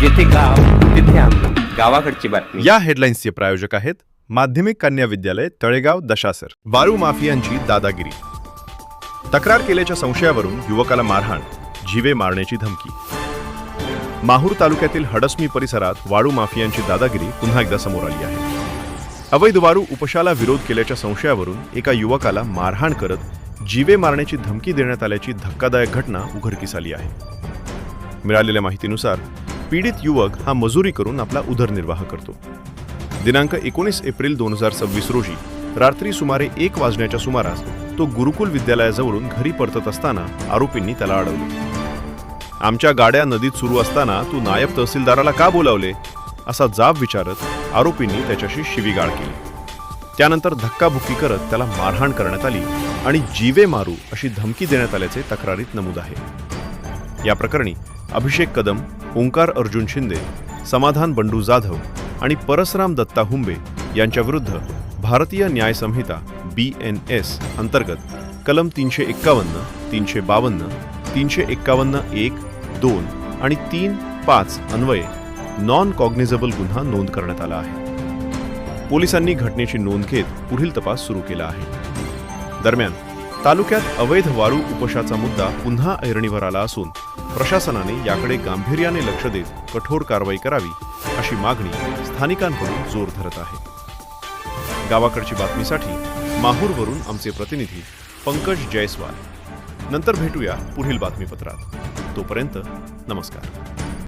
जिथे गाव तिथे आम्ही. गावाकडची बातमी. या हेडलाईन्सचे प्रायोजक आहेत माध्यमिक कन्या विद्यालय तळेगाव दशासर. वाळू माफियांची दादागिरी. तक्रार केल्याच्या संशयावरून युवकाला मारहाण, जीवे मारण्याची धमकी. माहूर तालुक्यातील हडसमी परिसरात वाळू माफियांची दादागिरी पुन्हा एकदा समोर आली आहे. अवैध वाळू उपशाला विरोध केल्याच्या संशयावरून एका युवकाला मारहाण करत जीवे मारण्याची धमकी देण्यात आल्याची धक्कादायक घटना उघडकीस आली आहे. मिळालेल्या माहितीनुसार पीडित युवक हा मजुरी करून आपला उदरनिर्वाह करतो. दिनांक 19 एप्रिल 2026 रोजी रात्री सुमारे 1 वाजण्याच्या सुमारास तो गुरुकुल विद्यालयाजवळून घरी परतत असताना आरोपींनी त्याला अडवले. आमच्या गाड्या नदीत सुरू असताना तू नायब तहसीलदाराला का बोलावले असा जाब विचारत आरोपींनी त्याच्याशी शिवीगाळ केली. त्यानंतर धक्काबुक्की करत त्याला मारहाण करण्यात आली आणि जीवे मारू अशी धमकी देण्यात आल्याचे तक्रारीत नमूद आहे. या प्रकरणी अभिषेक कदम, ओंकार अर्जुन शिंदे, समाधान बंडू जाधव आणि परसराम दत्ता हुंबे यांच्या विरुद्ध भारतीय न्याय संहिता BNS अंतर्गत कलम 351, 352, 351(1), 2 आणि 3(5) अन्वये नॉन कॉग्निझेबल गुन्हा नोंद करण्यात आला आहे. पोलिसांनी घटनेची नोंद घेत पुढील तपास सुरू केला आहे. दरम्यान तालुक्यात अवैध वाळू उपशाचा मुद्दा पुन्हा ऐरणीवर आला असून प्रशासनाने याकडे गांभीर्याने लक्ष देत कठोर कारवाई करावी अशी मागणी स्थानिकांकडून जोर धरत आहे. गावाकडची बातमीसाठी माहूरवरून आमचे प्रतिनिधी पंकज जयस्वाल. नंतर भेटूया पुढील बातमीपत्रात. तोपर्यंत नमस्कार.